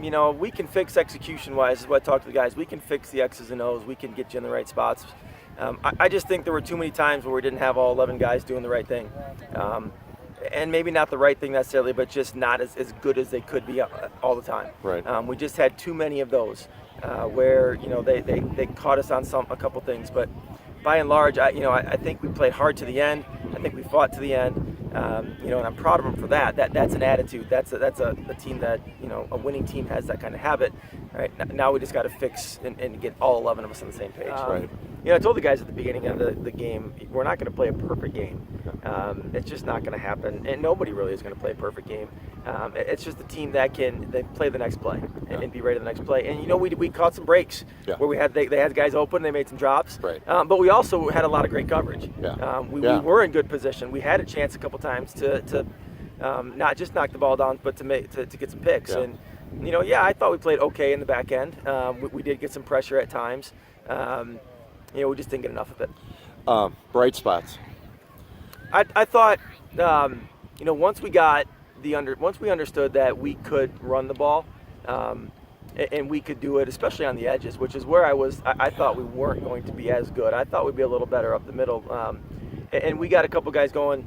we can fix execution-wise, is what I talk to the guys. We can fix the X's and O's. We can get you in the right spots. I just think there were too many times where we didn't have all 11 guys doing the right thing. And maybe not the right thing necessarily, but just not as good as they could be all the time. Right. We just had too many of those where, they caught us on a couple things. But by and large, I think we played hard to the end. I think we fought to the end. And I'm proud of them for that. That's an attitude. That's a team that, a winning team has that kind of habit. Right. Now we just got to fix and get all 11 of us on the same page. Right. I told the guys at the beginning of the game, we're not going to play a perfect game. It's just not going to happen, and nobody really is going to play a perfect game. It's just a team that they play the next play and be ready for the next play. And we caught some breaks where they had guys open, they made some drops. Right. But we also had a lot of great coverage. We were in good position. We had a chance a couple times to not just knock the ball down, but to get some picks. And I thought we played okay in the back end. We did get some pressure at times. We just didn't get enough of it. Bright spots. I thought, once we understood that we could run the ball, and we could do it, especially on the edges, which is where I thought we weren't going to be as good. I thought we'd be a little better up the middle, and we got a couple guys going.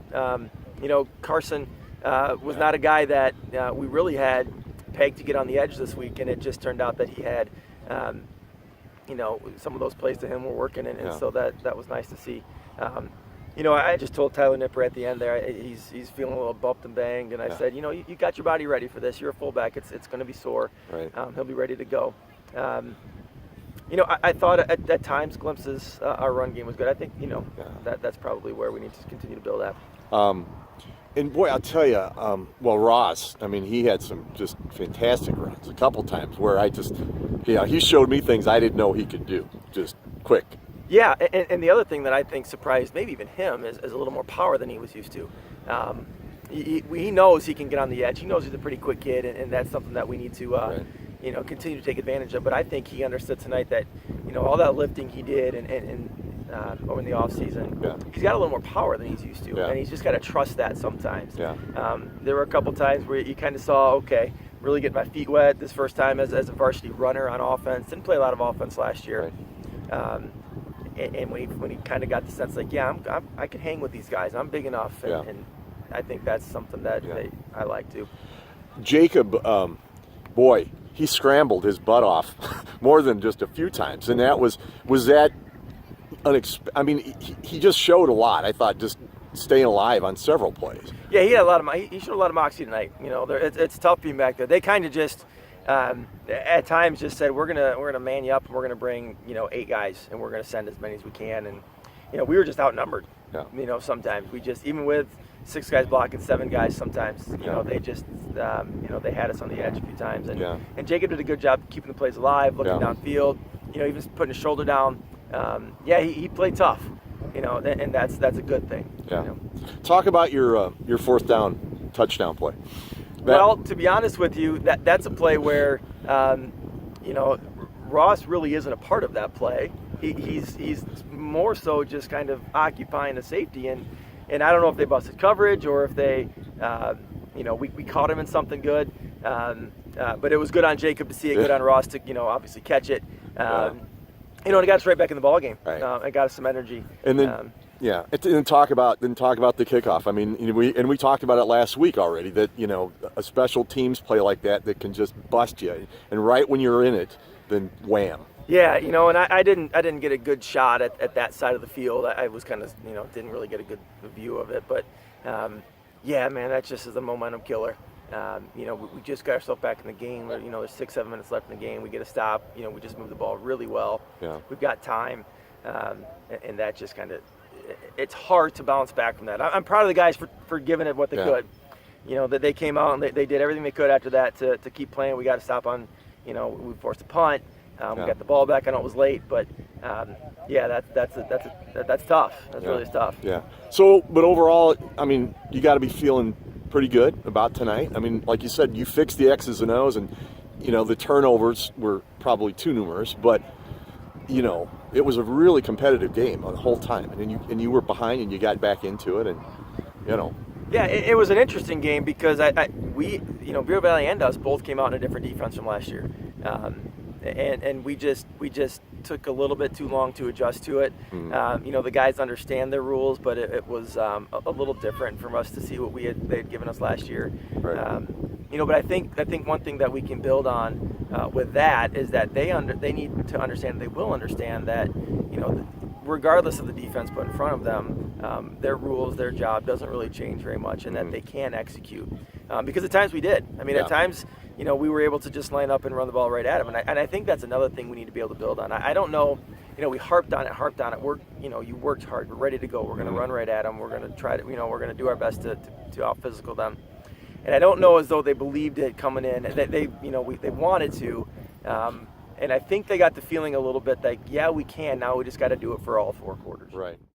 Carson was not a guy that we really had pegged to get on the edge this week, and it just turned out that he had. Some of those plays to him were working, and so that was nice to see. I just told Tyler Nipper at the end there, he's feeling a little bumped and banged, and I said, you got your body ready for this. You're a fullback. It's going to be sore. Right. He'll be ready to go. I thought at times glimpses our run game was good. I think that's probably where we need to continue to build at. And boy, I'll tell you, Ross, he had some just fantastic runs a couple times where he showed me things I didn't know he could do, just quick. Yeah, and the other thing that I think surprised maybe even him is a little more power than he was used to. He knows he can get on the edge. He knows he's a pretty quick kid, and that's something that we need to continue to take advantage of. But I think he understood tonight that all that lifting he did and over in the off season, he's got a little more power than he's used to, and he's just got to trust that sometimes. There were a couple times where you kind of saw, okay, really get my feet wet this first time as a varsity runner on offense. Didn't play a lot of offense last year. Right. And when he kind of got the sense like, I can hang with these guys. I'm big enough, and I think that's something that I like too. Jacob, boy, he scrambled his butt off more than just a few times, and that was that. He just showed a lot. I thought just staying alive on several plays. Yeah, he had he showed a lot of moxie tonight. It's tough being back there. They kind of just. At times just said we're gonna man you up and we're gonna bring 8 guys and we're gonna send as many as we can, and we were just outnumbered. Sometimes we just, even with 6 guys blocking 7 guys, sometimes they just they had us on the edge a few times, and Jacob did a good job keeping the plays alive, looking downfield, even putting his shoulder down. He played tough, and that's a good thing. Talk about your 4th down touchdown play. Well, to be honest with you, that's a play where, Ross really isn't a part of that play. He's more so just kind of occupying the safety, and I don't know if they busted coverage or if they, we caught him in something good, but it was good on Jacob to see it, good on Ross to, obviously catch it, and it got us right back in the ball game. Right. It got us some energy. And then. And talk about the kickoff. We talked about it last week already, that a special teams play like that can just bust you, and right when you're in it, then wham. Yeah, and I didn't get a good shot at that side of the field. I was kind of didn't really get a good view of it, but man, that just is a momentum killer. We just got ourselves back in the game. There's 6-7 minutes left in the game. We get a stop. We just moved the ball really well. We've got time, and that just kind of. It's hard to bounce back from that. I'm proud of the guys for giving it what they could. That they came out and they did everything they could after that to keep playing. We got to stop on, we forced a punt. We got the ball back. I know it was late, but that's tough. That's really tough. Yeah. So, but overall, you got to be feeling pretty good about tonight. Like you said, you fixed the X's and O's, and the turnovers were probably too numerous, but. It was a really competitive game the whole time, and you were behind and you got back into it, and Yeah, it was an interesting game because we, Bureau Valley and us both came out in a different defense from last year, and we just took a little bit too long to adjust to it. The guys understand their rules, but it was a little different from us to see what they had given us last year. Right. But I think one thing that we can build on with that is that they need to understand, they will understand that regardless of the defense put in front of them, their rules, their job doesn't really change very much, and that they can execute. Because at times we did. I mean, at times, we were able to just line up and run the ball right at them, and I think that's another thing we need to be able to build on. I don't know, we harped on it. You worked hard. We're ready to go. We're going to run right at them. We're going to try to, we're going to do our best to out physical them. And I don't know as though they believed it coming in. They wanted to. And I think they got the feeling a little bit like, yeah, we can. Now we just got to do it for all 4 quarters. Right.